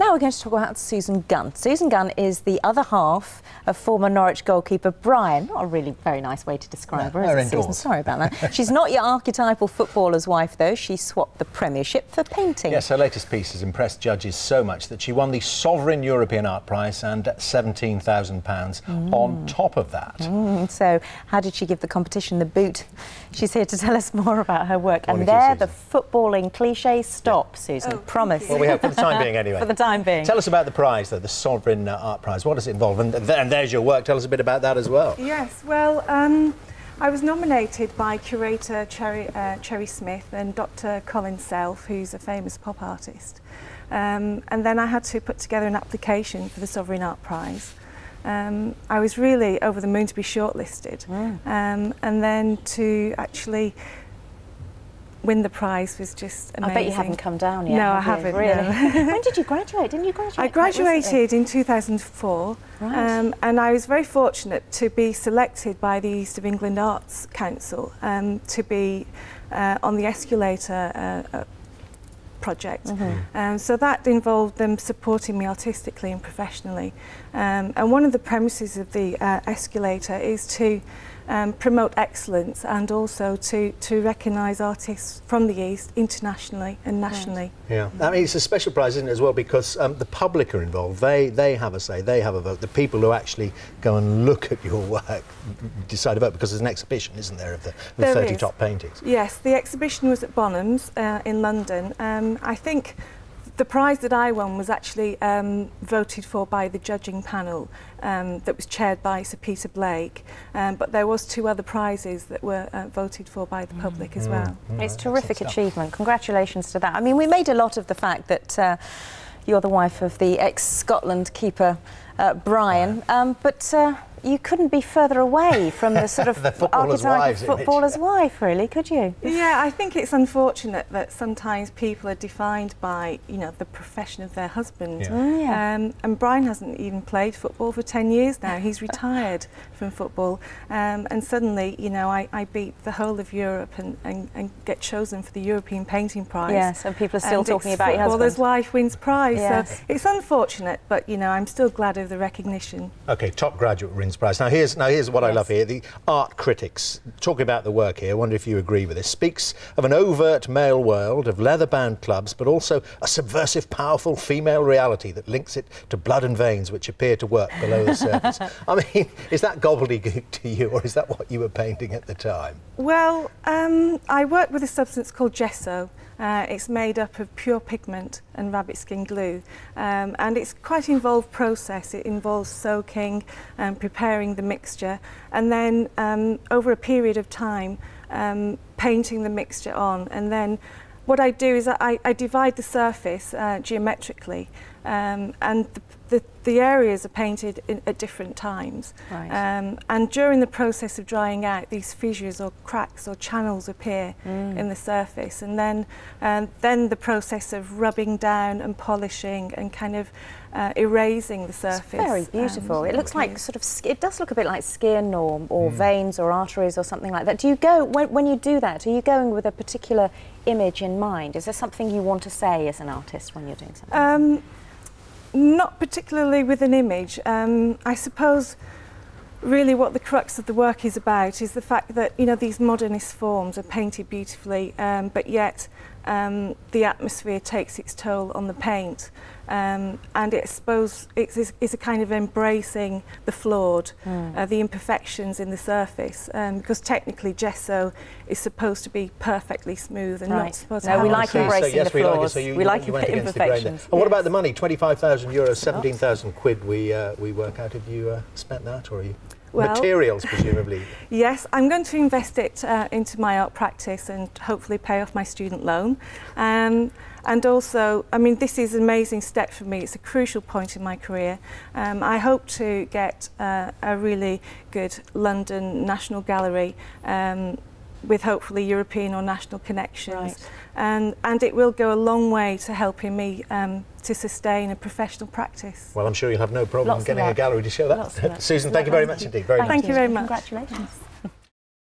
Now we're going to talk about Susan Gunn. Susan Gunn is the other half of former Norwich goalkeeper Brian. Not a really very nice way to describe her, is it, Susan? Sorry about that. She's not your archetypal footballer's wife, though. She swapped the Premiership for painting. Yes, her latest piece has impressed judges so much that she won the Sovereign European Art Prize and £17,000 on top of that. So how did she give the competition the boot? She's here to tell us more about her work. What and there the footballing cliches stop, Susan. Promise. Well, we have for the time being anyway. For the time being. Tell us about the prize, though, the Sovereign Art Prize. What does it involve? And there's your work. Tell us a bit about that as well. Yes, well, I was nominated by curator Cherry Smith and Dr. Colin Self, who's a famous pop artist. And then I had to put together an application for the Sovereign Art Prize. I was really over the moon to be shortlisted, and then to actually win the prize was just amazing. I bet you haven't come down yet. No, I haven't. Really? No. When did you graduate? Didn't you graduate? I graduated in 2004, right. And I was very fortunate to be selected by the East of England Arts Council to be on the Escalator project. So that involved them supporting me artistically and professionally. And one of the premises of the Escalator is to promote excellence and also to recognise artists from the East internationally and nationally. Yeah, I mean, it's a special prize, isn't it, as well, because the public are involved. They have a say, they have a vote. The people who actually go and look at your work decide to vote, because there's an exhibition, isn't there, of the 30 top paintings? Yes, the exhibition was at Bonham's in London. I think the prize that I won was actually voted for by the judging panel that was chaired by Sir Peter Blake, but there was 2 other prizes that were voted for by the public as well. It's a terrific achievement. Congratulations to that. I mean, we made a lot of the fact that you're the wife of the ex-Scotland keeper Brian, but you couldn't be further away from the sort of archetype of footballer's wife, really, could you? Yeah, I think it's unfortunate that sometimes people are defined by, you know, the profession of their husband. Yeah. And Brian hasn't even played football for 10 years now. He's retired from football, and suddenly, you know, I beat the whole of Europe and get chosen for the European Painting Prize. Yes, and people are still talking about your husband. Footballer's wife wins prize. Yes. So it's unfortunate, but, you know, I'm still glad of the recognition. OK, top graduate wins prize. Now here's what I love here. The art critics, talking about the work here, I wonder if you agree with this, speaks of an overt male world, of leather-bound clubs, but also a subversive, powerful female reality that links it to blood and veins which appear to work below the surface. I mean, is that gobbledygook to you, or is that what you were painting at the time? Well, I work with a substance called gesso. It's made up of pure pigment and rabbit skin glue, and it's quite an involved process. It involves soaking and preparing the mixture, and then over a period of time painting the mixture on. And then what I do is I divide the surface geometrically, and the areas are painted at different times. Right. And during the process of drying out, these fissures or cracks or channels appear in the surface, and then the process of rubbing down and polishing and kind of erasing the surface. It's very beautiful. It looks like sort of, it does look a bit like skin or veins or arteries or something like that. Do you go, when you do that, are you going with a particular image in mind? Is there something you want to say as an artist when you're doing something? Not particularly with an image. I suppose really what the crux of the work is about is the fact that, you know, these modernist forms are painted beautifully, but yet the atmosphere takes its toll on the paint, and I suppose it's a kind of embracing the flawed, the imperfections in the surface, because technically gesso is supposed to be perfectly smooth and not supposed to have... we like embracing the flaws. We like you went imperfections. And what about the money? €25,000, 17,000 quid we work out. Have you spent that, or are you... Well, materials, presumably. Yes, I'm going to invest it into my art practice and hopefully pay off my student loan. And also, I mean, this is an amazing step for me. It's a crucial point in my career. I hope to get a really good London National Gallery with hopefully European or national connections. Right. And it will go a long way to helping me to sustain a professional practice. Well, I'm sure you'll have no problem getting a gallery to show that. Susan, thank you very much indeed. Thank you very much. Congratulations.